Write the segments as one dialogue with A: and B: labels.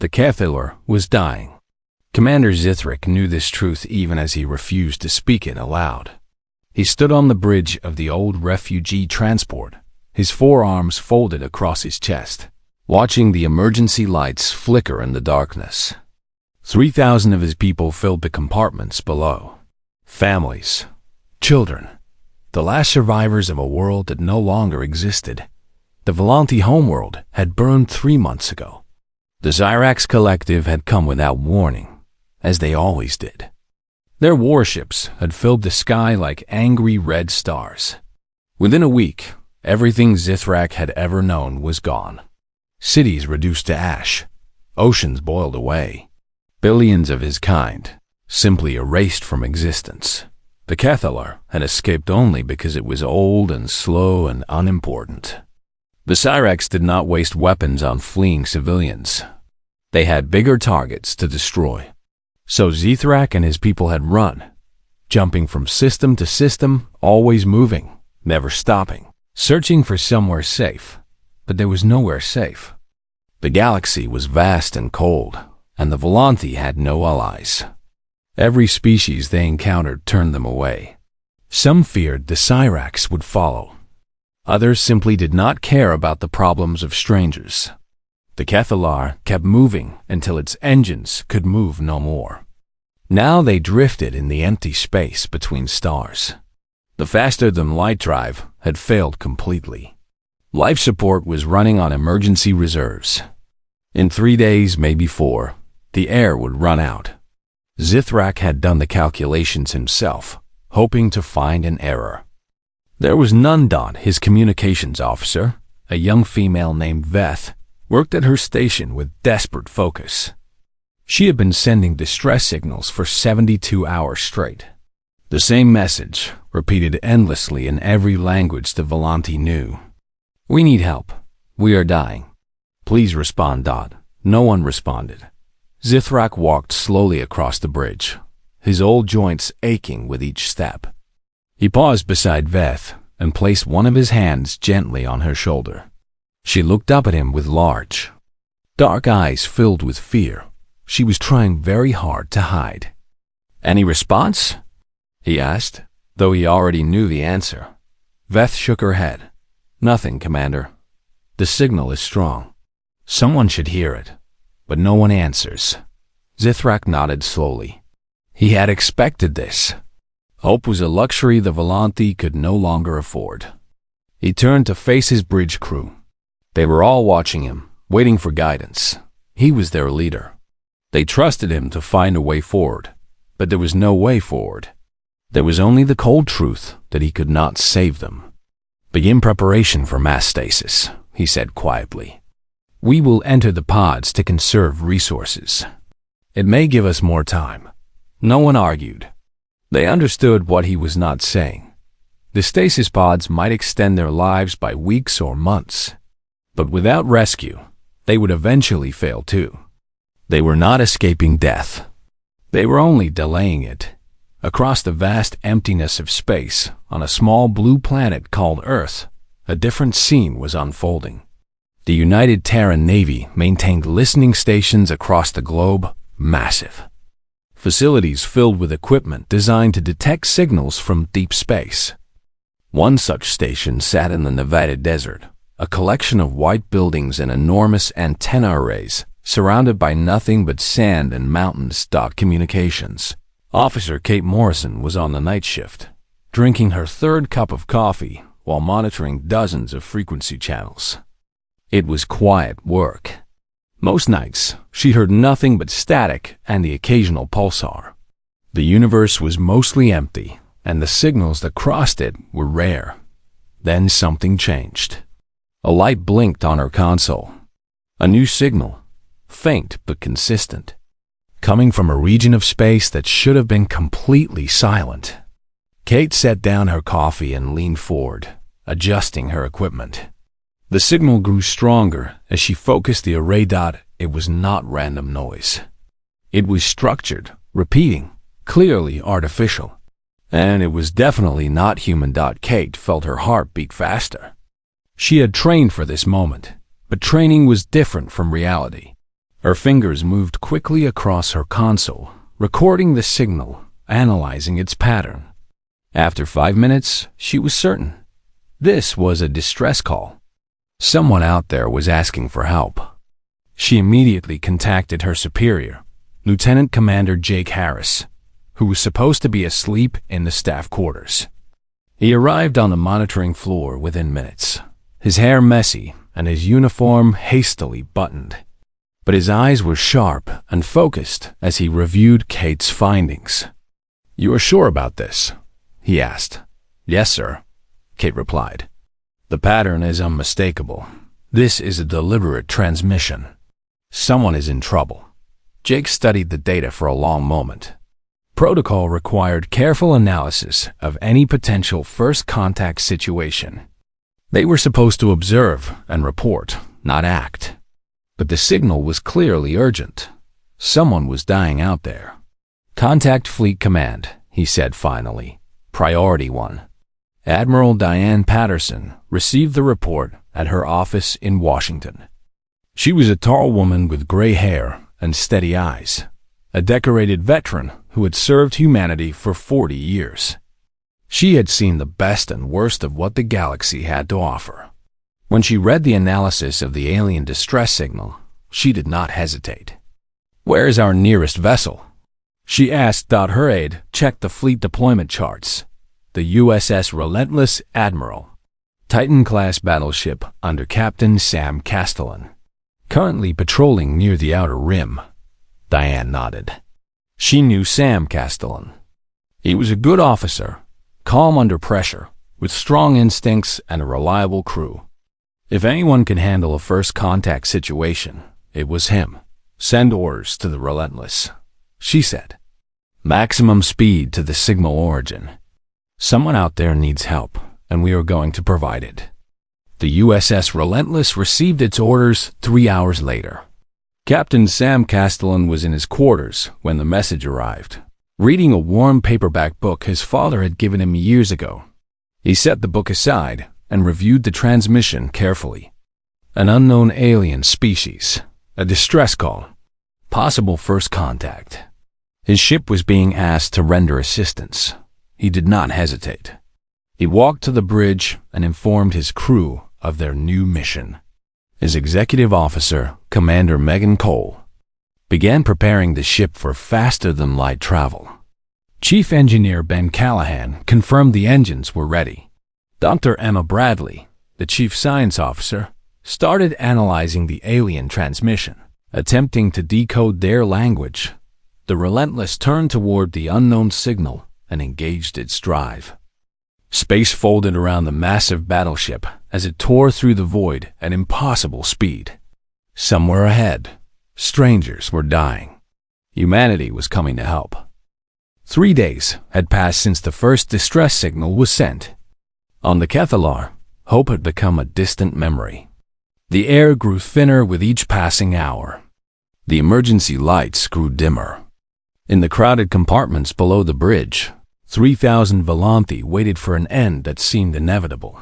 A: The Cathedral was dying. Commander Zithrak knew this truth even as he refused to speak it aloud. He stood on the bridge of the old refugee transport, his forearms folded across his chest, watching the emergency lights flicker in the darkness. 3,000 of his people filled the compartments below. Families, children, the last survivors of a world that no longer existed. The Volanti homeworld had burned 3 months ago. The Zyrax Collective had come without warning, as they always did. Their warships had filled the sky like angry red stars. Within a week, everything Zithrak had ever known was gone. Cities reduced to ash, oceans boiled away, billions of his kind simply erased from existence. The Cathedral had escaped only because it was old and slow and unimportant. The Cyrax did not waste weapons on fleeing civilians. They had bigger targets to destroy. So Zithrak and his people had run, jumping from system to system, always moving, never stopping, searching for somewhere safe. But there was nowhere safe. The galaxy was vast and cold, and the Volanti had no allies. Every species they encountered turned them away. Some feared the Cyrax would follow. Others simply did not care about the problems of strangers. The Cathedral kept moving until its engines could move no more. Now they drifted in the empty space between stars. The faster-than-light drive had failed completely. Life support was running on emergency reserves. In 3 days, maybe 4, the air would run out. Zithrak had done the calculations himself, hoping to find an error. There was Nundot, his communications officer, a young female named Veth, worked at her station with desperate focus. She had been sending distress signals for 72 hours straight. The same message, repeated endlessly in every language the Volanti knew. "We need help. We are dying. Please respond, Dot." No one responded. Zithrak walked slowly across the bridge, his old joints aching with each step. He paused beside Veth and placed one of his hands gently on her shoulder. She looked up at him with large, dark eyes filled with fear. She was trying very hard to hide. "Any response?" he asked, though he already knew the answer. Veth shook her head. "Nothing, Commander. The signal is strong. Someone should hear it, but no one answers." Zithrak nodded slowly. He had expected this. Hope was a luxury the Volanti could no longer afford. He turned to face his bridge crew. They were all watching him, waiting for guidance. He was their leader. They trusted him to find a way forward, but there was no way forward. There was only the cold truth that he could not save them. "Begin preparation for mass stasis," he said quietly. "We will enter the pods to conserve resources. It may give us more time." No one argued. They understood what he was not saying. The stasis pods might extend their lives by weeks or months. But without rescue, they would eventually fail too. They were not escaping death. They were only delaying it. Across the vast emptiness of space, on a small blue planet called Earth, a different scene was unfolding. The United Terran Navy maintained listening stations across the globe, massive. Facilities filled with equipment designed to detect signals from deep space. One such station sat in the Nevada desert, a collection of white buildings and enormous antenna arrays, surrounded by nothing but sand and mountains. Communications. Officer Kate Morrison was on the night shift, drinking her 3rd cup of coffee while monitoring dozens of frequency channels. It was quiet work. Most nights, she heard nothing but static and the occasional pulsar. The universe was mostly empty, and the signals that crossed it were rare. Then something changed. A light blinked on her console. A new signal, faint but consistent, coming from a region of space that should have been completely silent. Kate set down her coffee and leaned forward, adjusting her equipment. The signal grew stronger as she focused the array. It was not random noise. It was structured, repeating, clearly artificial. And it was definitely not human. Kate felt her heart beat faster. She had trained for this moment, but training was different from reality. Her fingers moved quickly across her console, recording the signal, analyzing its pattern. After 5 minutes, she was certain. This was a distress call. Someone out there was asking for help. She immediately contacted her superior, Lieutenant Commander Jake Harris, who was supposed to be asleep in the staff quarters. He arrived on the monitoring floor within minutes, his hair messy and his uniform hastily buttoned. But his eyes were sharp and focused as he reviewed Kate's findings. "You are sure about this?" he asked. "Yes, sir," Kate replied. "The pattern is unmistakable. This is a deliberate transmission. Someone is in trouble." Jake studied the data for a long moment. Protocol required careful analysis of any potential first contact situation. They were supposed to observe and report, not act. But the signal was clearly urgent. Someone was dying out there. "Contact Fleet Command," he said finally. "Priority 1. Admiral Diane Patterson received the report at her office in Washington. She was a tall woman with gray hair and steady eyes, a decorated veteran who had served humanity for 40 years. She had seen the best and worst of what the galaxy had to offer. When she read the analysis of the alien distress signal, she did not hesitate. "Where is our nearest vessel?" she asked. Her aide checked the fleet deployment charts. The USS Relentless Admiral, Titan-class battleship under Captain Sam Castellan, currently patrolling near the Outer Rim. Diane nodded. She knew Sam Castellan. He was a good officer, calm under pressure, with strong instincts and a reliable crew. If anyone could handle a first contact situation, it was him. "Send orders to the Relentless," she said. "Maximum speed to the signal origin. Someone out there needs help, and we are going to provide it." The USS Relentless received its orders 3 hours later. Captain Sam Castellan was in his quarters when the message arrived, reading a warm paperback book his father had given him years ago. He set the book aside and reviewed the transmission carefully. An unknown alien species, a distress call, possible first contact. His ship was being asked to render assistance. He did not hesitate. He walked to the bridge and informed his crew of their new mission. His executive officer, Commander Megan Cole, began preparing the ship for faster-than-light travel. Chief Engineer Ben Callahan confirmed the engines were ready. Dr. Emma Bradley, the chief science officer, started analyzing the alien transmission, attempting to decode their language. The Relentless turned toward the unknown signal and engaged its drive. Space folded around the massive battleship as it tore through the void at impossible speed. Somewhere ahead, strangers were dying. Humanity was coming to help. 3 days had passed since the first distress signal was sent. On the Kethalar, hope had become a distant memory. The air grew thinner with each passing hour. The emergency lights grew dimmer. In the crowded compartments below the bridge, 3,000 Volanthi waited for an end that seemed inevitable.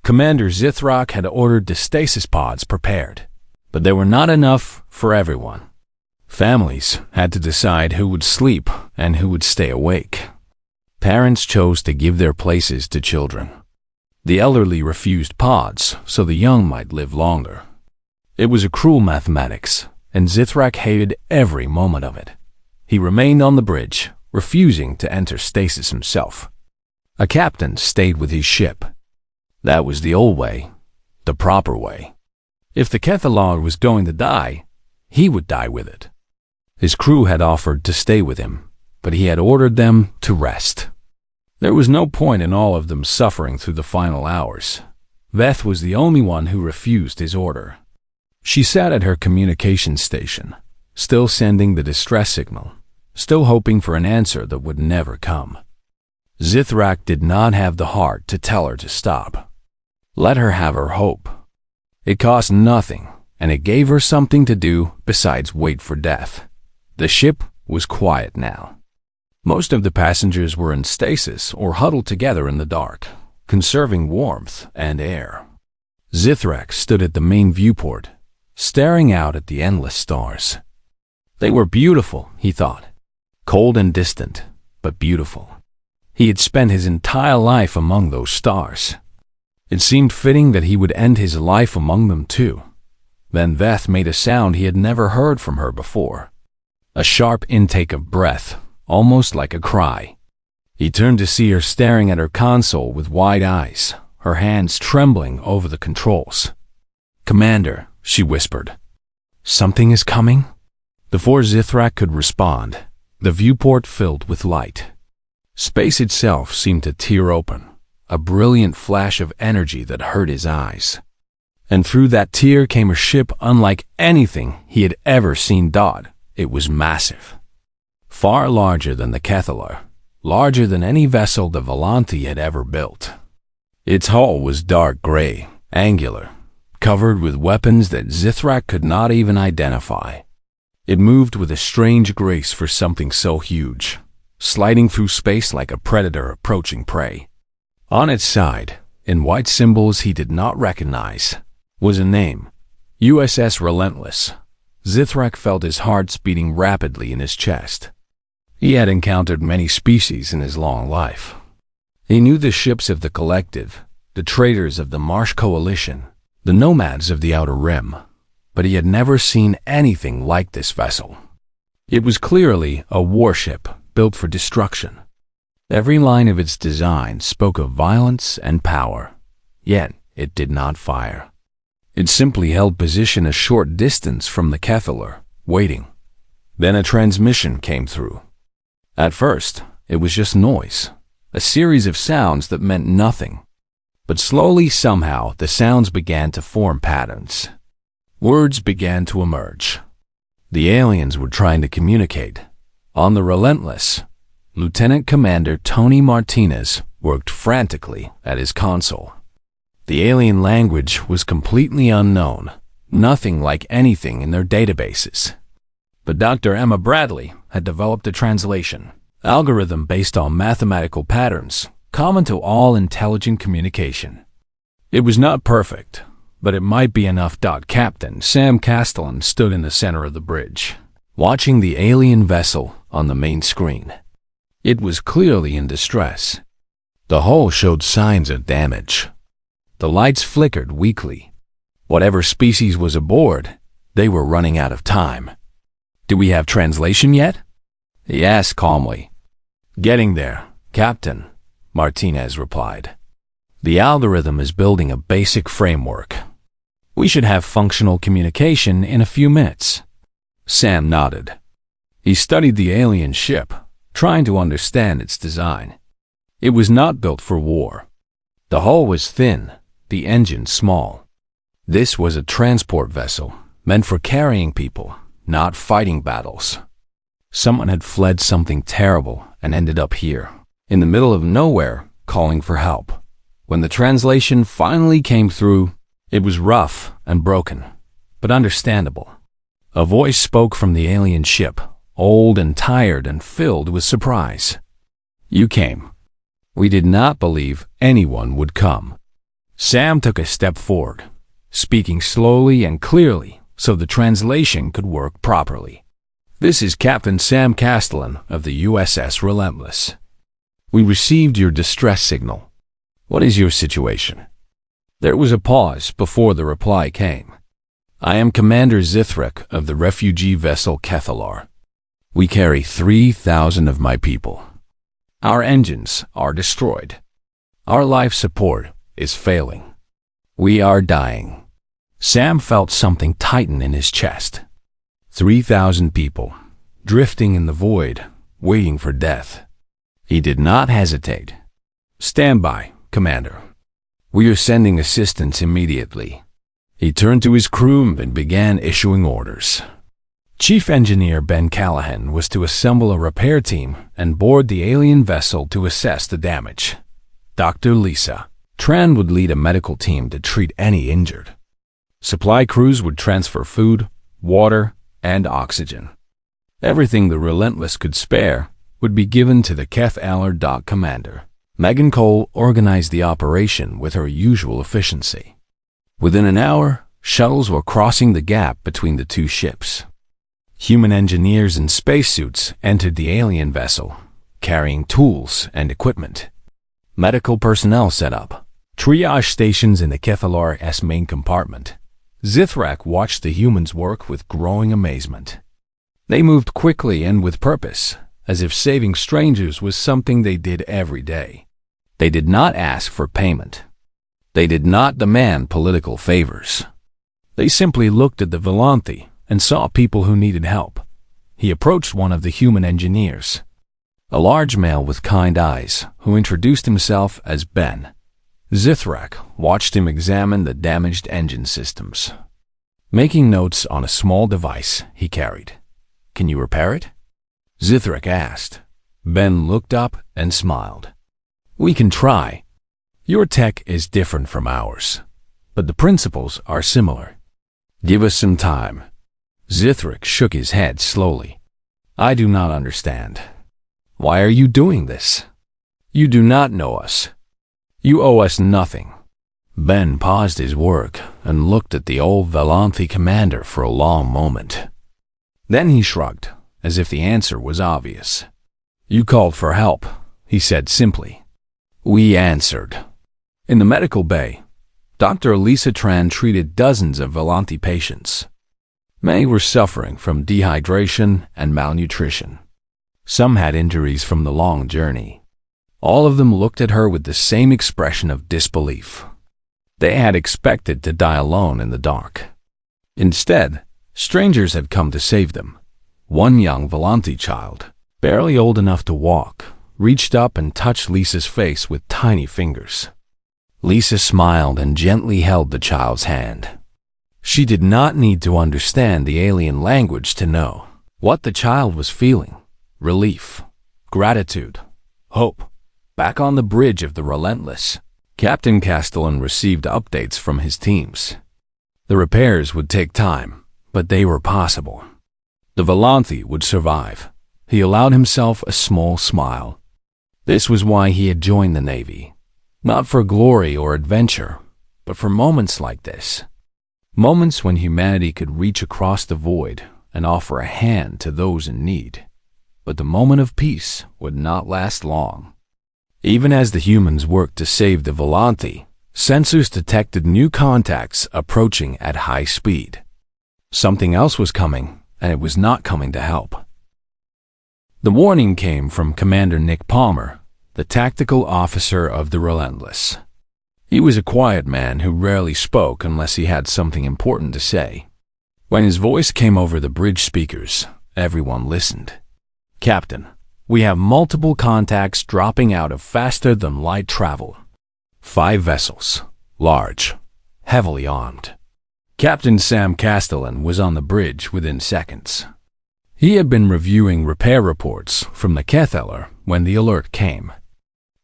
A: Commander Zithrak had ordered the stasis pods prepared, but there were not enough for everyone. Families had to decide who would sleep and who would stay awake. Parents chose to give their places to children. The elderly refused pods so the young might live longer. It was a cruel mathematics, and Zithrak hated every moment of it. He remained on the bridge, refusing to enter stasis himself. A captain stayed with his ship. That was the old way, the proper way. If the Kethalar was going to die, he would die with it. His crew had offered to stay with him, but he had ordered them to rest. There was no point in all of them suffering through the final hours. Veth was the only one who refused his order. She sat at her communication station, still sending the distress signal, still hoping for an answer that would never come. Zithrak did not have the heart to tell her to stop. Let her have her hope. It cost nothing, and it gave her something to do besides wait for death. The ship was quiet now. Most of the passengers were in stasis or huddled together in the dark, conserving warmth and air. Zithrak stood at the main viewport, staring out at the endless stars. They were beautiful, he thought. Cold and distant, but beautiful. He had spent his entire life among those stars. It seemed fitting that he would end his life among them too. Then Veth made a sound he had never heard from her before. A sharp intake of breath, almost like a cry. He turned to see her staring at her console with wide eyes, her hands trembling over the controls. "Commander," she whispered. "Something is coming?" Before Zithrak could respond, the viewport filled with light. Space itself seemed to tear open, a brilliant flash of energy that hurt his eyes. And through that tear came a ship unlike anything he had ever seen. It was massive. Far larger than the Kethalar, larger than any vessel the Volanthi had ever built. Its hull was dark gray, angular, covered with weapons that Zithrak could not even identify. It moved with a strange grace for something so huge, sliding through space like a predator approaching prey. On its side, in white symbols he did not recognize, was a name, USS Relentless. Zithrak felt his heart beating rapidly in his chest. He had encountered many species in his long life. He knew the ships of the Collective, the traders of the Marsh Coalition, the nomads of the Outer Rim, but he had never seen anything like this vessel. It was clearly a warship built for destruction. Every line of its design spoke of violence and power, yet it did not fire. It simply held position a short distance from the Kethalar, waiting. Then a transmission came through. At first, it was just noise, a series of sounds that meant nothing. But slowly, somehow, the sounds began to form patterns. Words began to emerge. The aliens were trying to communicate. On the Relentless, Lieutenant Commander Tony Martinez worked frantically at his console. The alien language was completely unknown, nothing like anything in their databases. But Dr. Emma Bradley had developed a translation algorithm based on mathematical patterns common to all intelligent communication. It was not perfect, but it might be enough. Captain Sam Castellan stood in the center of the bridge, watching the alien vessel on the main screen. It was clearly in distress. The hull showed signs of damage. The lights flickered weakly. Whatever species was aboard, they were running out of time. "Do we have translation yet?" he asked calmly. "Getting there, Captain," Martinez replied. "The algorithm is building a basic framework. We should have functional communication in a few minutes." Sam nodded. He studied the alien ship, trying to understand its design. It was not built for war. The hull was thin, the engine small. This was a transport vessel, meant for carrying people, not fighting battles. Someone had fled something terrible and ended up here, in the middle of nowhere, calling for help. When the translation finally came through, it was rough and broken, but understandable. A voice spoke from the alien ship, old and tired and filled with surprise. "You came. We did not believe anyone would come." Sam took a step forward, speaking slowly and clearly so the translation could work properly. "This is Captain Sam Castellan of the USS Relentless. We received your distress signal. What is your situation?" There was a pause before the reply came. "I am Commander Zithrak of the refugee vessel Kethalar. We carry 3,000 of my people. Our engines are destroyed. Our life support is failing. We are dying." Sam felt something tighten in his chest. 3,000 people, drifting in the void, waiting for death. He did not hesitate. "Stand by, Commander. We are sending assistance immediately." He turned to his crew and began issuing orders. Chief Engineer Ben Callahan was to assemble a repair team and board the alien vessel to assess the damage. Dr. Lisa Tran would lead a medical team to treat any injured. Supply crews would transfer food, water, and oxygen. Everything the Relentless could spare would be given to the Kethalar. Commander Megan Cole organized the operation with her usual efficiency. Within an hour, Shuttles were crossing the gap between the two ships. Human engineers in spacesuits entered the alien vessel, carrying tools and equipment. Medical personnel set up triage stations in the HFY's main compartment. Zithrak watched the humans work with growing amazement. They moved quickly and with purpose, as if saving strangers was something they did every day. They did not ask for payment. They did not demand political favors. They simply looked at the Volanthi and saw people who needed help. He approached one of the human engineers, a large male with kind eyes, who introduced himself as Ben. Zithrak watched him examine the damaged engine systems, making notes on a small device he carried. "Can you repair it?" Zithrak asked. Ben looked up and smiled. "We can try. Your tech is different from ours, but the principles are similar. Give us some time." Zithrak shook his head slowly. "I do not understand. Why are you doing this? You do not know us. You owe us nothing." Ben paused his work and looked at the old Volanthi commander for a long moment. Then he shrugged, as if the answer was obvious. "You called for help," he said simply. "We answered." In the medical bay, Dr. Elisa Tran treated dozens of Volanthi patients. Many were suffering from dehydration and malnutrition. Some had injuries from the long journey. All of them looked at her with the same expression of disbelief. They had expected to die alone in the dark. Instead, strangers had come to save them. One young Volanthi child, barely old enough to walk, reached up and touched Lisa's face with tiny fingers. Lisa smiled and gently held the child's hand. She did not need to understand the alien language to know what the child was feeling: relief, gratitude, hope. Back on the bridge of the Relentless, Captain Castellan received updates from his teams. The repairs would take time, but they were possible. The Volanthi would survive. He allowed himself a small smile. This was why he had joined the Navy. Not for glory or adventure, but for moments like this. Moments when humanity could reach across the void and offer a hand to those in need. But the moment of peace would not last long. Even as the humans worked to save the Volanthi, sensors detected new contacts approaching at high speed. Something else was coming, and it was not coming to help. The warning came from Commander Nick Palmer, the tactical officer of the Relentless. He was a quiet man who rarely spoke unless he had something important to say. When his voice came over the bridge speakers, everyone listened. "Captain, we have multiple contacts dropping out of faster-than-light travel. 5 vessels, large, heavily armed." Captain Sam Castellan was on the bridge within seconds. He had been reviewing repair reports from the Ketheler when the alert came.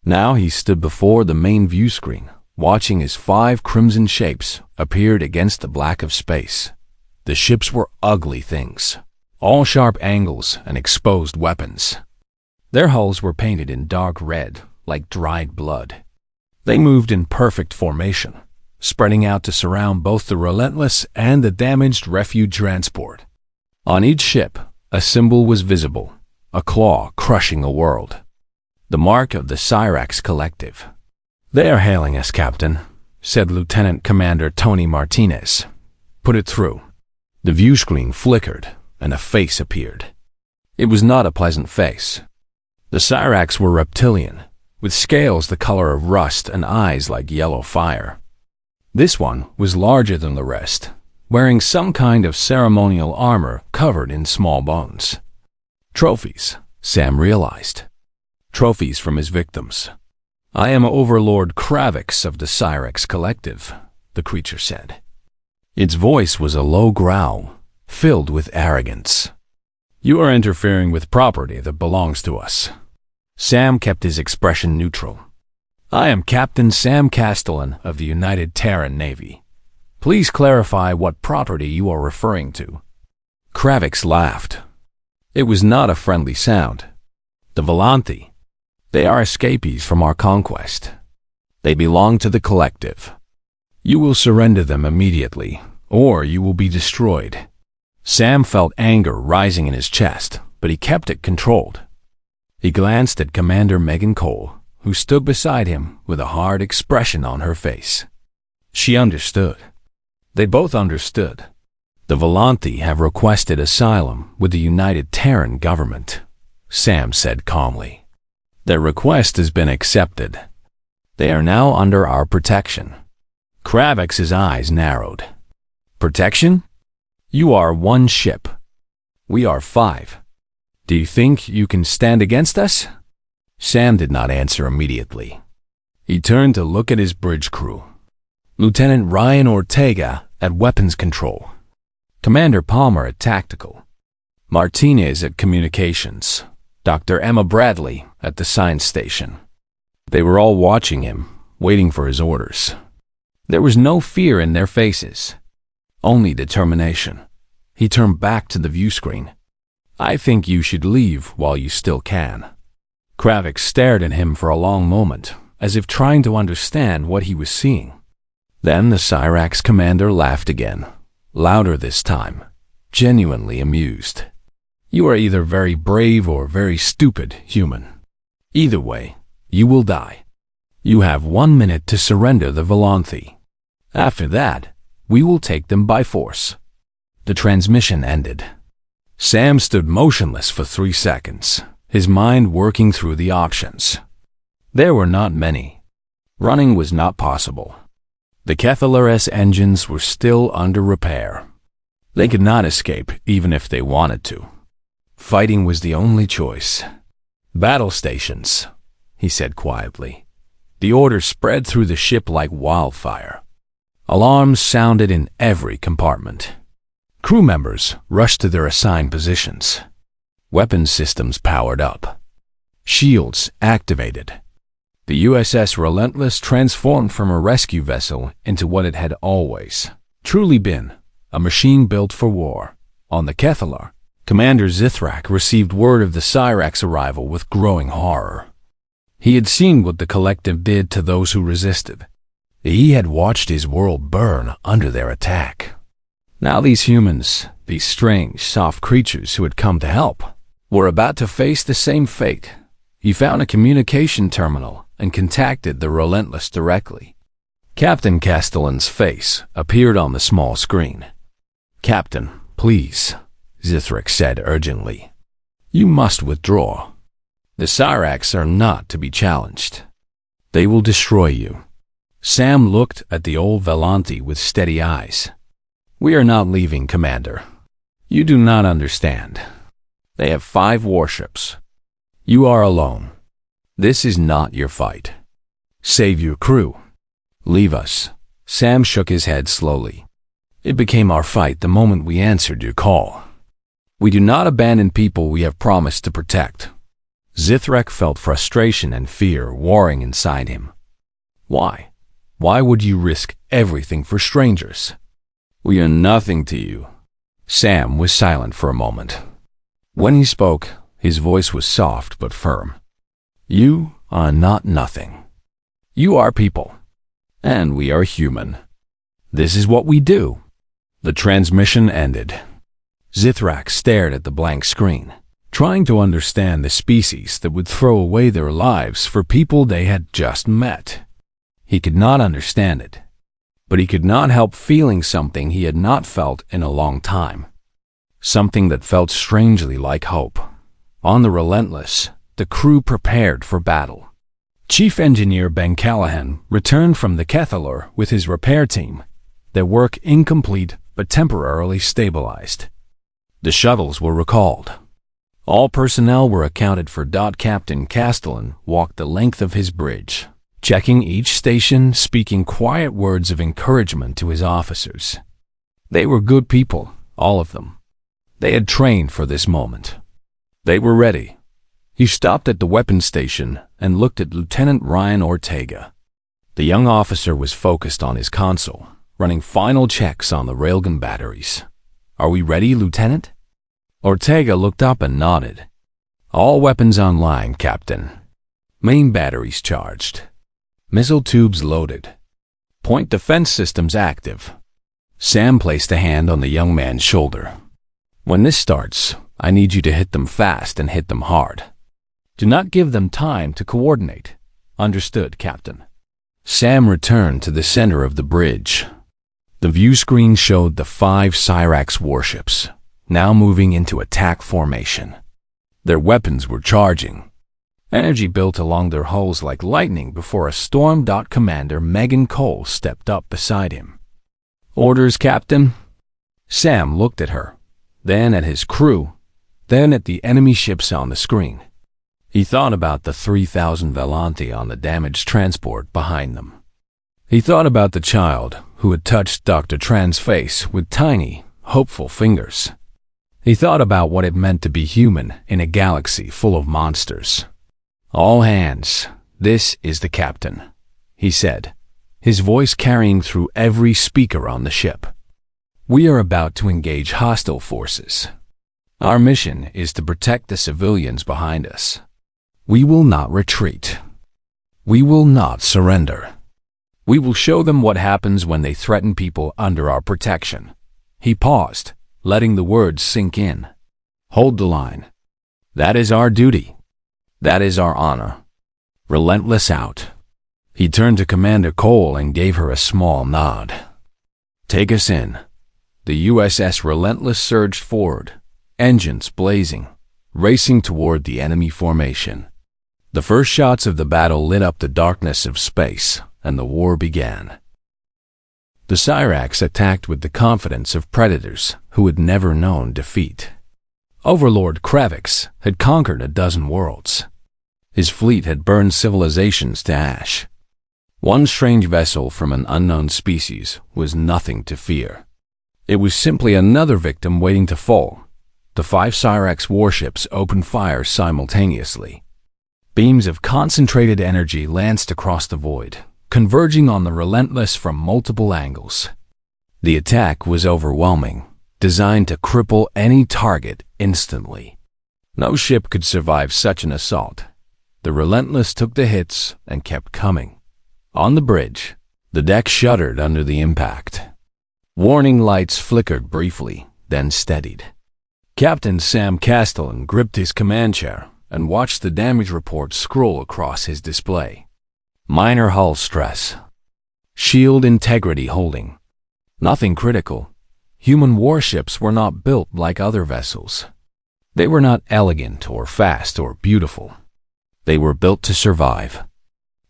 A: Now he stood before the main view screen, watching as 5 crimson shapes appeared against the black of space. The ships were ugly things, all sharp angles and exposed weapons. Their hulls were painted in dark red, like dried blood. They moved in perfect formation, spreading out to surround both the Relentless and the damaged refuge transport. On each ship, a symbol was visible, a claw crushing a world. The mark of the Cyrax Collective. "They are hailing us, Captain," said Lieutenant Commander Tony Martinez. "Put it through." The view screen flickered, and a face appeared. It was not a pleasant face. The Cyrax were reptilian, with scales the color of rust and eyes like yellow fire. This one was larger than the rest, wearing some kind of ceremonial armor covered in small bones. Trophies, Sam realized. Trophies from his victims. "I am Overlord Kravix of the Cyrax Collective," the creature said. Its voice was a low growl, filled with arrogance. "You are interfering with property that belongs to us." Sam kept his expression neutral. "I am Captain Sam Castellan of the United Terran Navy. Please clarify what property you are referring to." Kravix laughed. It was not a friendly sound. "The Volanthi. They are escapees from our conquest. They belong to the Collective. You will surrender them immediately, or you will be destroyed. Sam felt anger rising in his chest, but he kept it controlled. He glanced at Commander Megan Cole, who stood beside him with a hard expression on her face. She understood. They both understood. The Volanthi have requested asylum with the United Terran government, Sam said calmly. Their request has been accepted. They are now under our protection. Kravik's eyes narrowed. Protection? You are one ship. We are 5. Do you think you can stand against us? Sam did not answer immediately. He turned to look at his bridge crew. Lieutenant Ryan Ortega at weapons control. Commander Palmer at tactical. Martinez at communications. Dr. Emma Bradley at the science station. They were all watching him, waiting for his orders. There was no fear in their faces, only determination. He turned back to the view screen. I think you should leave while you still can. Kravik stared at him for a long moment, as if trying to understand what he was seeing. Then the Cyrax commander laughed again, louder this time, genuinely amused. You are either very brave or very stupid, human. Either way, you will die. You have 1 minute to surrender the Volanthi. After that, we will take them by force. The transmission ended. Sam stood motionless for 3 seconds, his mind working through the options. There were not many. Running was not possible. The Kethalar's engines were still under repair. They could not escape even if they wanted to. Fighting was the only choice. Battle stations, he said quietly. The order spread through the ship like wildfire. Alarms sounded in every compartment. Crew members rushed to their assigned positions. Weapons systems powered up. Shields activated. The USS Relentless transformed from a rescue vessel into what it had always truly been, a machine built for war. On the Kethalar, Commander Zithrak received word of the Cyrax arrival with growing horror. He had seen what the collective did to those who resisted. He had watched his world burn under their attack. Now these humans, these strange, soft creatures who had come to help, were about to face the same fate. He found a communication terminal and contacted the Relentless directly. Captain Castellan's face appeared on the small screen. Captain, please, Zithrak said urgently. You must withdraw. The Cyrax are not to be challenged. They will destroy you. Sam looked at the old Volanthi with steady eyes. We are not leaving, Commander. You do not understand. They have 5 warships. You are alone. This is not your fight. Save your crew. Leave us. Sam shook his head slowly. It became our fight the moment we answered your call. We do not abandon people we have promised to protect. Zithrak felt frustration and fear warring inside him. Why? Why would you risk everything for strangers? We are nothing to you. Sam was silent for a moment. When he spoke, his voice was soft but firm. You are not nothing. You are people, and we are human. This is what we do. The transmission ended. Zithrak stared at the blank screen, trying to understand the species that would throw away their lives for people they had just met. He could not understand it, but he could not help feeling something he had not felt in a long time. Something that felt strangely like hope. On the Relentless, the crew prepared for battle. Chief Engineer Ben Callahan returned from the Kethalar with his repair team, their work incomplete but temporarily stabilized. The shuttles were recalled. All personnel were accounted for. Captain Castellan walked the length of his bridge, checking each station, speaking quiet words of encouragement to his officers. They were good people, all of them. They had trained for this moment. They were ready. He stopped at the weapons station and looked at Lieutenant Ryan Ortega. The young officer was focused on his console, running final checks on the railgun batteries. Are we ready, Lieutenant? Ortega looked up and nodded. All weapons online, Captain. Main batteries charged. Missile tubes loaded. Point defense systems active. Sam placed a hand on the young man's shoulder. "When this starts, I need you to hit them fast and hit them hard. Do not give them time to coordinate." "Understood, Captain." Sam returned to the center of the bridge. The view screen showed the 5 Cyrax warships, now moving into attack formation. Their weapons were charging. Energy built along their hulls like lightning before a storm. Commander Megan Cole stepped up beside him. "Orders, Captain?" Sam looked at her, then at his crew, then at the enemy ships on the screen. He thought about the 3,000 Velanti on the damaged transport behind them. He thought about the child who had touched Dr. Tran's face with tiny, hopeful fingers. He thought about what it meant to be human in a galaxy full of monsters. "All hands, this is the captain," he said, his voice carrying through every speaker on the ship. "We are about to engage hostile forces. Our mission is to protect the civilians behind us. We will not retreat. We will not surrender. We will show them what happens when they threaten people under our protection." He paused, letting the words sink in. "Hold the line. That is our duty. That is our honor. Relentless out." He turned to Commander Cole and gave her a small nod. "Take us in." The USS Relentless surged forward, engines blazing, racing toward the enemy formation. The first shots of the battle lit up the darkness of space, and the war began. The Cyrax attacked with the confidence of predators who had never known defeat. Overlord Kravix had conquered a dozen worlds. His fleet had burned civilizations to ash. One strange vessel from an unknown species was nothing to fear. It was simply another victim waiting to fall. The 5 Cyrax warships opened fire simultaneously. Beams of concentrated energy lanced across the void, converging on the Relentless from multiple angles. The attack was overwhelming, designed to cripple any target instantly. No ship could survive such an assault. The Relentless took the hits and kept coming. On the bridge, the deck shuddered under the impact. Warning lights flickered briefly, then steadied. Captain Sam Castellan gripped his command chair and watched the damage report scroll across his display. Minor hull stress. Shield integrity holding. Nothing critical. Human warships were not built like other vessels. They were not elegant or fast or beautiful. They were built to survive.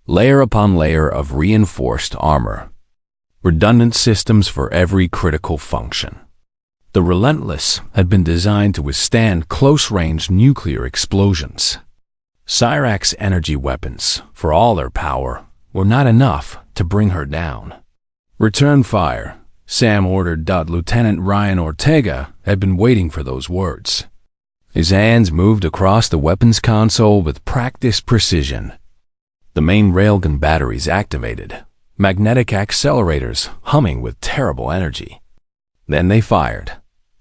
A: Layer upon layer of reinforced armor. Redundant systems for every critical function. The Relentless had been designed to withstand close-range nuclear explosions. Cyrax energy weapons, for all their power, were not enough to bring her down. "Return fire," Sam ordered. Lieutenant Ryan Ortega had been waiting for those words. His hands moved across the weapons console with practiced precision. The main railgun batteries activated, magnetic accelerators humming with terrible energy. Then they fired.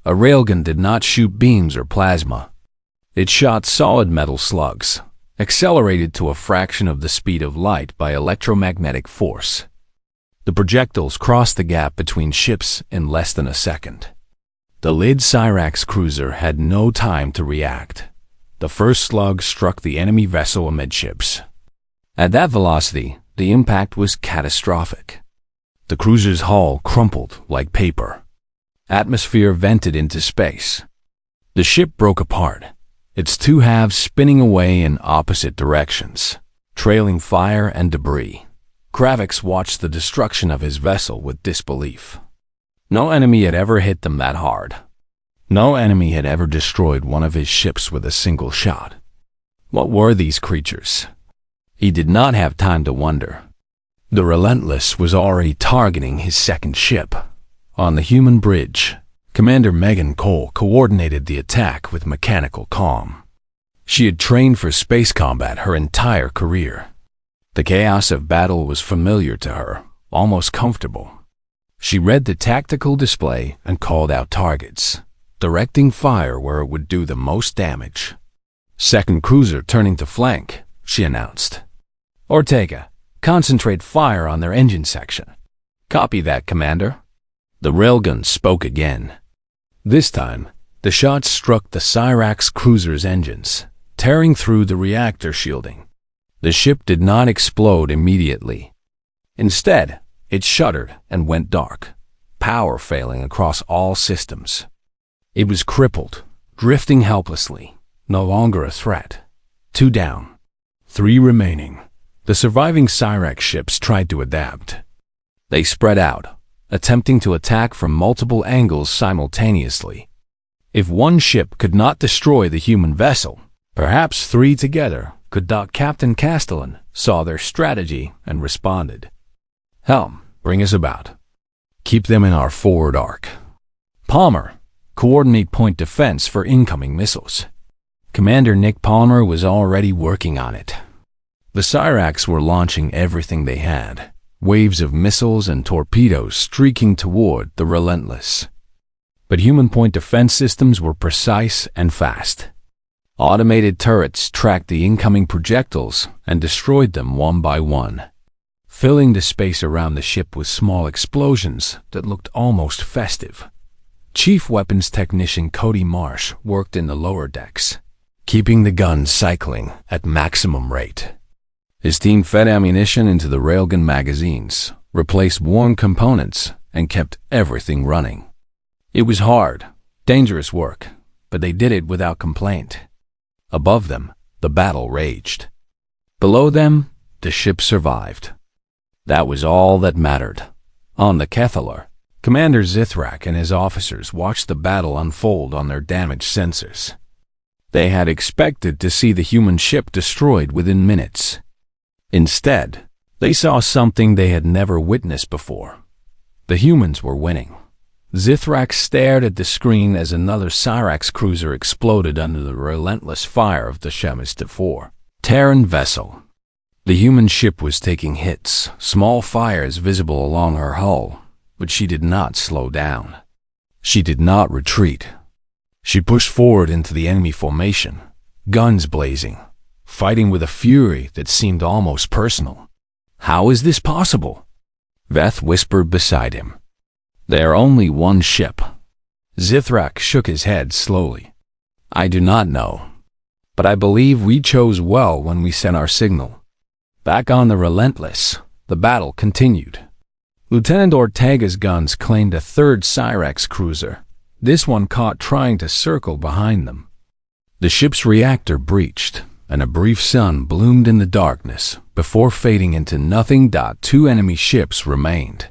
A: A railgun did not shoot beams or plasma. It shot solid metal slugs, accelerated to a fraction of the speed of light by electromagnetic force. The projectiles crossed the gap between ships in less than a second. The Lid Cyrax cruiser had no time to react. The first slug struck the enemy vessel amidships. At that velocity, the impact was catastrophic. The cruiser's hull crumpled like paper. Atmosphere vented into space. The ship broke apart, its two halves spinning away in opposite directions, trailing fire and debris. Kravix watched the destruction of his vessel with disbelief. No enemy had ever hit them that hard. No enemy had ever destroyed one of his ships with a single shot. What were these creatures? He did not have time to wonder. The Relentless was already targeting his second ship. On the human bridge, Commander Megan Cole coordinated the attack with mechanical calm. She had trained for space combat her entire career. The chaos of battle was familiar to her, almost comfortable. She read the tactical display and called out targets, directing fire where it would do the most damage. "Second cruiser turning to flank," she announced. "Ortega, concentrate fire on their engine section." "Copy that, Commander." The railgun spoke again. This time, the shots struck the Cyrax cruiser's engines, tearing through the reactor shielding. The ship did not explode immediately. Instead, it shuddered and went dark, power failing across all systems. It was crippled, drifting helplessly, no longer a threat. 2 down. 3 remaining. The surviving Cyrax ships tried to adapt. They spread out, attempting to attack from multiple angles simultaneously. If one ship could not destroy the human vessel, perhaps 3 together could. Captain Castellan saw their strategy and responded. Helm, bring us about. Keep them in our forward arc. Palmer, coordinate point defense for incoming missiles. Commander Nick Palmer was already working on it. The Cyrax were launching everything they had, waves of missiles and torpedoes streaking toward the Relentless. But human point defense systems were precise and fast. Automated turrets tracked the incoming projectiles and destroyed them one by one, filling the space around the ship with small explosions that looked almost festive. Chief Weapons Technician Cody Marsh worked in the lower decks, keeping the guns cycling at maximum rate. His team fed ammunition into the railgun magazines, replaced worn components, and kept everything running. It was hard, dangerous work, but they did it without complaint. Above them, the battle raged. Below them, the ship survived. That was all that mattered. On the Kethalar, Commander Zithrak and his officers watched the battle unfold on their damaged sensors. They had expected to see the human ship destroyed within minutes. Instead, they saw something they had never witnessed before. The humans were winning. Zithrak stared at the screen as another Cyrax cruiser exploded under the relentless fire of the Shemis-IV Terran vessel. The human ship was taking hits, small fires visible along her hull, but she did not slow down. She did not retreat. She pushed forward into the enemy formation, guns blazing, fighting with a fury that seemed almost personal. How is this possible? Veth whispered beside him. They are only one ship. Zithrak shook his head slowly. I do not know, but I believe we chose well when we sent our signal. Back on the Relentless, the battle continued. Lieutenant Ortega's guns claimed a third Cyrax cruiser, this one caught trying to circle behind them. The ship's reactor breached, and a brief sun bloomed in the darkness before fading into nothing. 2 enemy ships remained.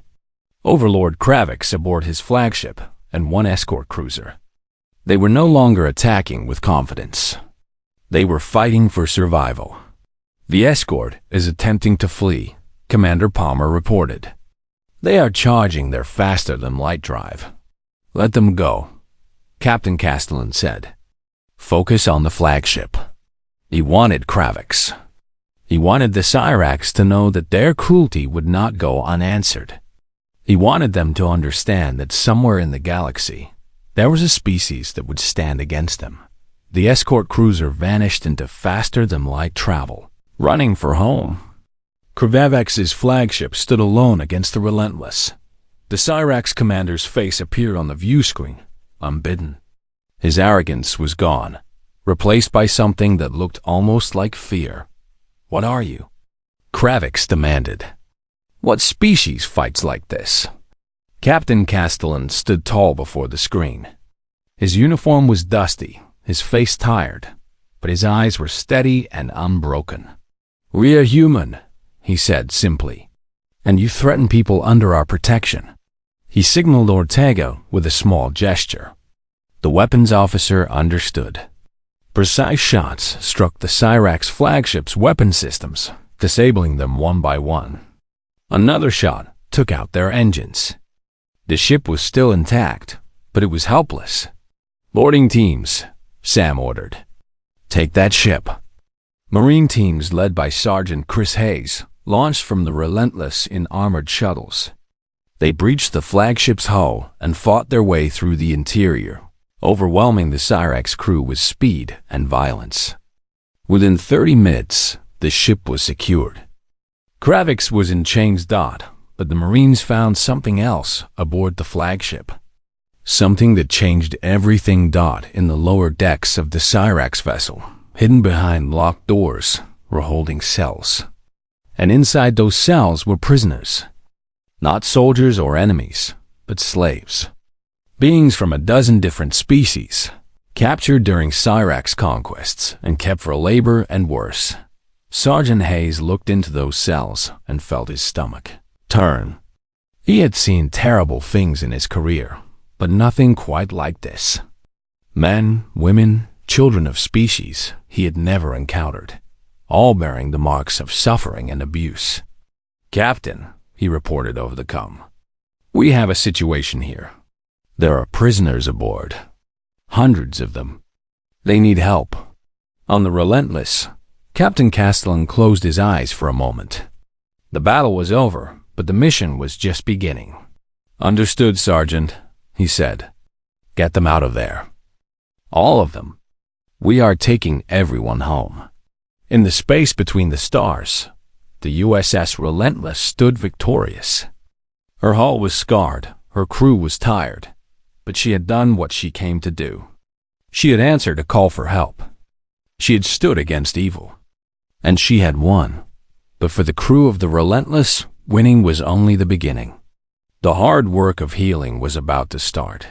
A: Overlord Kravix aboard his flagship and 1 escort cruiser. They were no longer attacking with confidence. They were fighting for survival. The escort is attempting to flee, Commander Palmer reported. They are charging their faster-than-light drive. Let them go, Captain Castellan said. Focus on the flagship. He wanted Kravix. He wanted the Cyrax to know that their cruelty would not go unanswered. He wanted them to understand that somewhere in the galaxy, there was a species that would stand against them. The escort cruiser vanished into faster-than-light travel, running for home. Kravix's flagship stood alone against the Relentless. The Cyrax commander's face appeared on the view screen, unbidden. His arrogance was gone, replaced by something that looked almost like fear. What are you? Kravix demanded. What species fights like this? Captain Castellan stood tall before the screen. His uniform was dusty, his face tired, but his eyes were steady and unbroken. We are human, he said simply, and you threaten people under our protection. He signaled Ortega with a small gesture. The weapons officer understood. Precise shots struck the Cyrax flagship's weapon systems, disabling them one by one. Another shot took out their engines. The ship was still intact, but it was helpless. Boarding teams, Sam ordered. Take that ship. Marine teams led by Sergeant Chris Hayes launched from the Relentless in armored shuttles. They breached the flagship's hull and fought their way through the interior, overwhelming the Cyrax crew with speed and violence. Within 30 minutes, the ship was secured. Kravix was in Chang's dot, but the Marines found something else aboard the flagship. Something that changed everything. In the lower decks of the Cyrax vessel, hidden behind locked doors, were holding cells. And inside those cells were prisoners. Not soldiers or enemies, but slaves. Beings from a dozen different species, captured during Cyrax conquests and kept for labor and worse. Sergeant Hayes looked into those cells and felt his stomach turn. He had seen terrible things in his career, but nothing quite like this. Men, women, children of species he had never encountered, all bearing the marks of suffering and abuse. "Captain," he reported over the comm, "we have a situation here. There are prisoners aboard. Hundreds of them. They need help." On the Relentless, Captain Castellan closed his eyes for a moment. The battle was over, but the mission was just beginning. "Understood, Sergeant," he said. "Get them out of there. All of them. We are taking everyone home." In the space between the stars, the USS Relentless stood victorious. Her hull was scarred, her crew was tired, but she had done what she came to do. She had answered a call for help. She had stood against evil. And she had won. But for the crew of the Relentless, winning was only the beginning. The hard work of healing was about to start.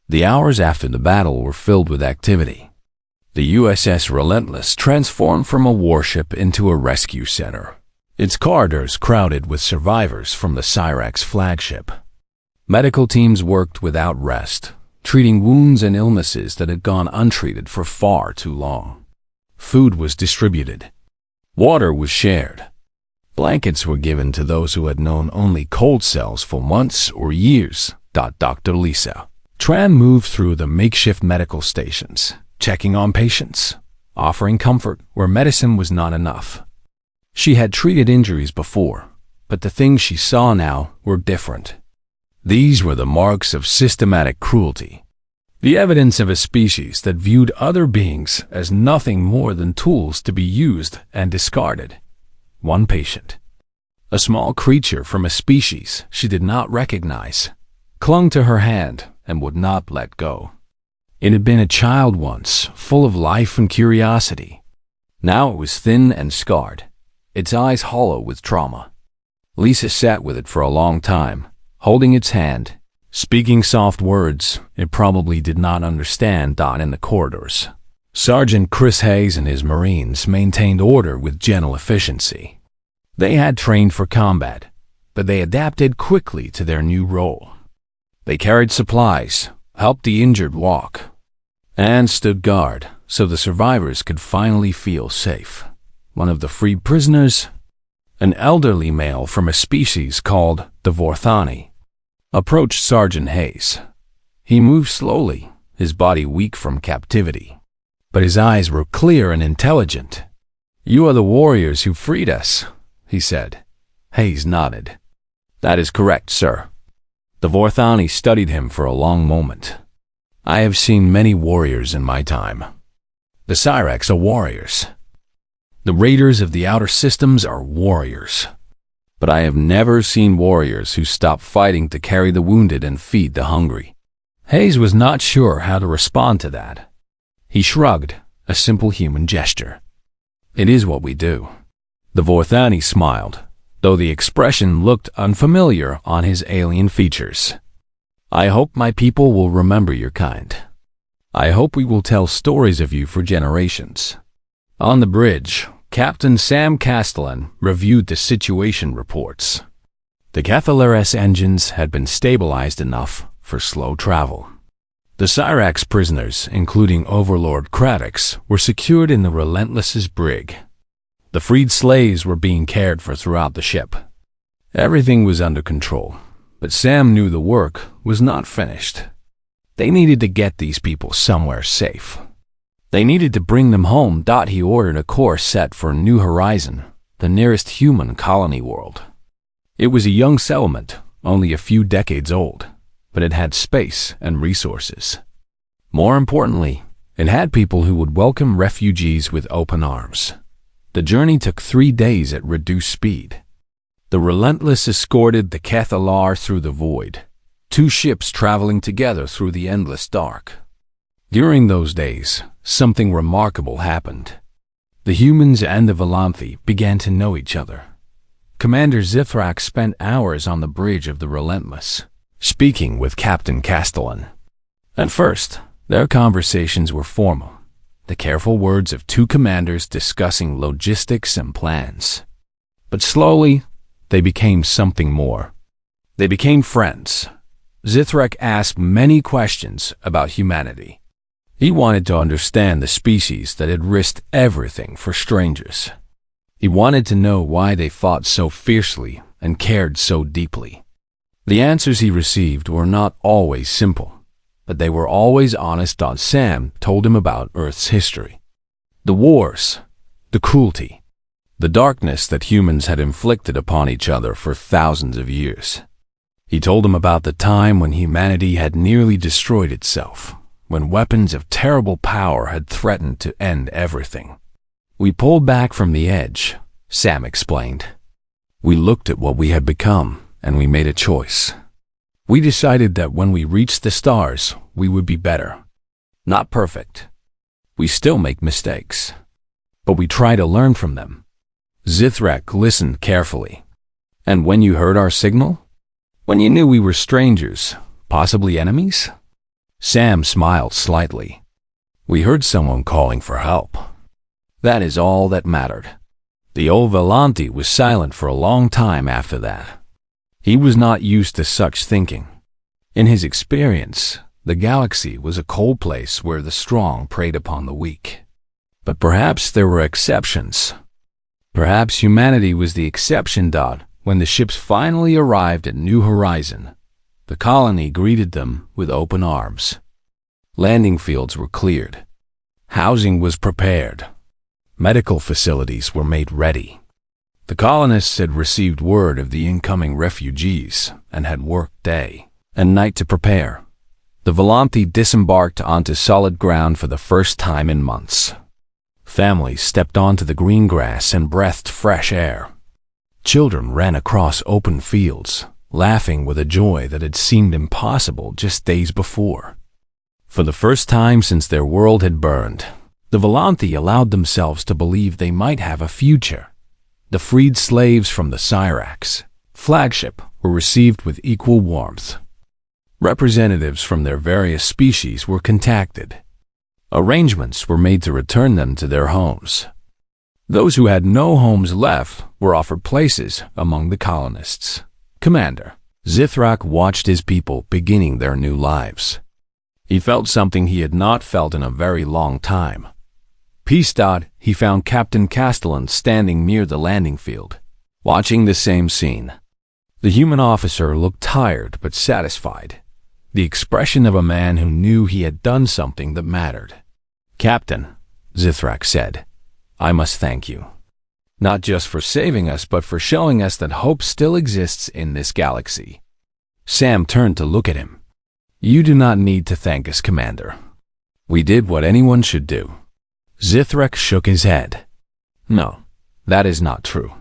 A: The hours after the battle were filled with activity. The USS Relentless transformed from a warship into a rescue center, its corridors crowded with survivors from the Cyrax flagship. Medical teams worked without rest, treating wounds and illnesses that had gone untreated for far too long. Food was distributed. Water was shared. Blankets were given to those who had known only cold cells for months or years. Dr. Lisa Tran moved through the makeshift medical stations, checking on patients, offering comfort where medicine was not enough. She had treated injuries before, but the things she saw now were different. These were the marks of systematic cruelty, the evidence of a species that viewed other beings as nothing more than tools to be used and discarded. One patient, a small creature from a species she did not recognize, clung to her hand and would not let go. It had been a child once, full of life and curiosity. Now it was thin and scarred, its eyes hollow with trauma. Lisa sat with it for a long time, holding its hand, speaking soft words it probably did not understand. In the corridors, Sergeant Chris Hayes and his Marines maintained order with gentle efficiency. They had trained for combat, but they adapted quickly to their new role. They carried supplies, helped the injured walk, and stood guard so the survivors could finally feel safe. One of the freed prisoners, an elderly male from a species called the Vorthani, approached Sergeant Hayes. He moved slowly, his body weak from captivity, but his eyes were clear and intelligent. "You are the warriors who freed us," he said. Hayes nodded. "That is correct, sir." The Vorthani studied him for a long moment. "I have seen many warriors in my time. The Cyrax are warriors. The raiders of the outer systems are warriors. But I have never seen warriors who stop fighting to carry the wounded and feed the hungry." Hayes was not sure how to respond to that. He shrugged, a simple human gesture. "It is what we do." The Vorthani smiled, though the expression looked unfamiliar on his alien features. "I hope my people will remember your kind. I hope we will tell stories of you for generations." On the bridge, Captain Sam Castellan reviewed the situation reports. The Cathalaris engines had been stabilized enough for slow travel. The Cyrax prisoners, including Overlord Kradix, were secured in the Relentless's brig. The freed slaves were being cared for throughout the ship. Everything was under control, but Sam knew the work was not finished. They needed to get these people somewhere safe. They needed to bring them home. He ordered a course set for New Horizon, the nearest human colony world. It was a young settlement, only a few decades old, but it had space and resources. More importantly, it had people who would welcome refugees with open arms. The journey took 3 days at reduced speed. The Relentless escorted the Cathalar through the void, two ships traveling together through the endless dark. During those days, something remarkable happened. The humans and the Volanthi began to know each other. Commander Zithrak spent hours on the bridge of the Relentless, speaking with Captain Castellan. At first, their conversations were formal, the careful words of two commanders discussing logistics and plans. But slowly, they became something more. They became friends. Zithrak asked many questions about humanity. He wanted to understand the species that had risked everything for strangers. He wanted to know why they fought so fiercely and cared so deeply. The answers he received were not always simple, but they were always honest. Sam told him about Earth's history. The wars, the cruelty, the darkness that humans had inflicted upon each other for thousands of years. He told him about the time when humanity had nearly destroyed itself, when weapons of terrible power had threatened to end everything. We pulled back from the edge, Sam explained. We looked at what we had become, and we made a choice. We decided that when we reached the stars, we would be better. Not perfect. We still make mistakes, but we try to learn from them. Zithrak listened carefully. And when you heard our signal? When you knew we were strangers, possibly enemies? Sam smiled slightly. We heard someone calling for help. That is all that mattered. The old Volanthi was silent for a long time after that. He was not used to such thinking. In his experience, the galaxy was a cold place where the strong preyed upon the weak. But perhaps there were exceptions. Perhaps humanity was the exception. When the ships finally arrived at New Horizon, the colony greeted them with open arms. Landing fields were cleared. Housing was prepared. Medical facilities were made ready. The colonists had received word of the incoming refugees and had worked day and night to prepare. The Volanthi disembarked onto solid ground for the first time in months. Families stepped onto the green grass and breathed fresh air. Children ran across open fields, laughing with a joy that had seemed impossible just days before. For the first time since their world had burned, the Volanthi allowed themselves to believe they might have a future. The freed slaves from the Cyrax flagship were received with equal warmth. Representatives from their various species were contacted. Arrangements were made to return them to their homes. Those who had no homes left were offered places among the colonists. Commander Zithrak watched his people beginning their new lives. He felt something he had not felt in a very long time. Peace. He found Captain Castellan standing near the landing field, watching the same scene. The human officer looked tired but satisfied, the expression of a man who knew he had done something that mattered. Captain, Zithrak said, I must thank you. Not just for saving us, but for showing us that hope still exists in this galaxy. Sam turned to look at him. You do not need to thank us, Commander. We did what anyone should do. Zithrak shook his head. No, that is not true.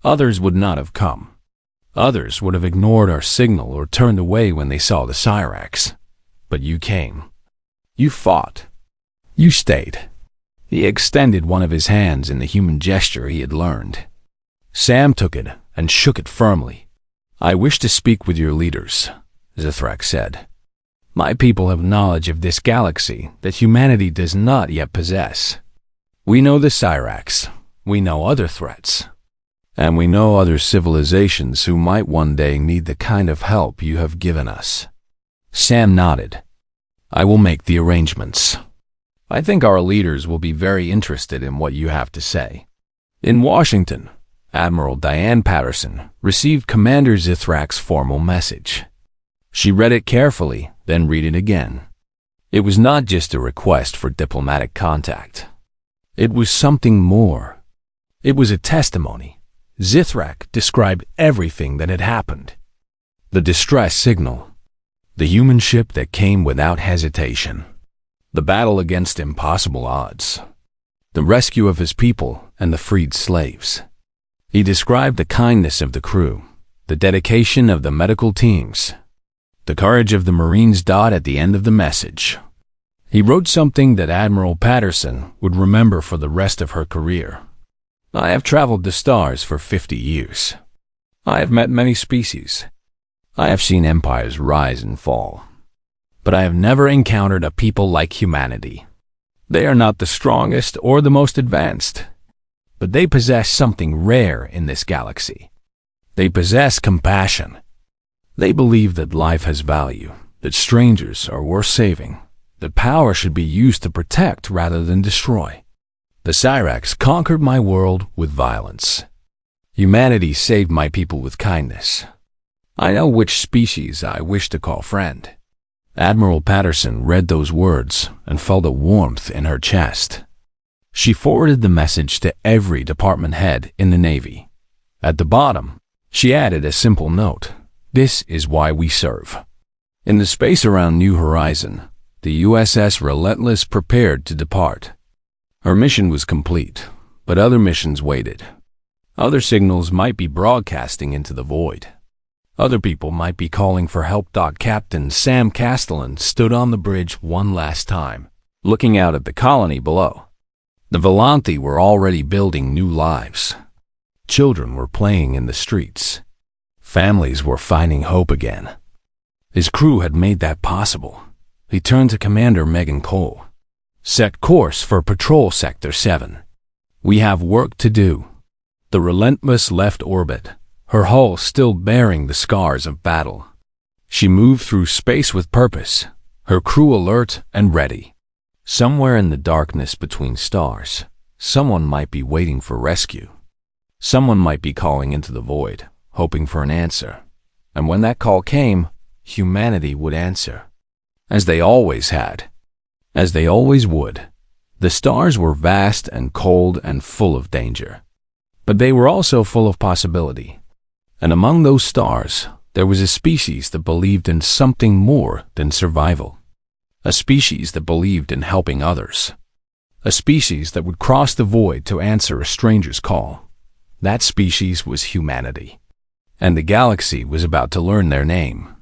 A: Others would not have come. Others would have ignored our signal or turned away when they saw the Cyrax. But you came. You fought. You stayed. He extended one of his hands in the human gesture he had learned. Sam took it and shook it firmly. I wish to speak with your leaders, Zithrak said. My people have knowledge of this galaxy that humanity does not yet possess. We know the Cyrax. We know other threats. And we know other civilizations who might one day need the kind of help you have given us. Sam nodded. I will make the arrangements. I think our leaders will be very interested in what you have to say. In Washington, Admiral Diane Patterson received Commander Zithrak's formal message. She read it carefully, then read it again. It was not just a request for diplomatic contact. It was something more. It was a testimony. Zithrak described everything that had happened. The distress signal, the human ship that came without hesitation, the battle against impossible odds, the rescue of his people and the freed slaves. He described the kindness of the crew, the dedication of the medical teams, the courage of the Marines. At the end of the message, he wrote something that Admiral Patterson would remember for the rest of her career. I have traveled the stars for 50 years. I have met many species. I have seen empires rise and fall. But I have never encountered a people like humanity. They are not the strongest or the most advanced, but they possess something rare in this galaxy. They possess compassion. They believe that life has value, that strangers are worth saving, that power should be used to protect rather than destroy. The Cyrax conquered my world with violence. Humanity saved my people with kindness. I know which species I wish to call friend. Admiral Patterson read those words and felt a warmth in her chest. She forwarded the message to every department head in the Navy. At the bottom, she added a simple note. This is why we serve. In the space around New Horizon, the USS Relentless prepared to depart. Her mission was complete, but other missions waited. Other signals might be broadcasting into the void. Other people might be calling for help. Captain Sam Castellan stood on the bridge one last time, looking out at the colony below. The Volanthi were already building new lives. Children were playing in the streets. Families were finding hope again. His crew had made that possible. He turned to Commander Megan Cole. Set course for Patrol Sector 7. We have work to do. The Relentless left orbit, her hull still bearing the scars of battle. She moved through space with purpose, her crew alert and ready. Somewhere in the darkness between stars, someone might be waiting for rescue. Someone might be calling into the void, hoping for an answer. And when that call came, humanity would answer. As they always had. As they always would. The stars were vast and cold and full of danger. But they were also full of possibility. And among those stars, there was a species that believed in something more than survival. A species that believed in helping others. A species that would cross the void to answer a stranger's call. That species was humanity. And the galaxy was about to learn their name.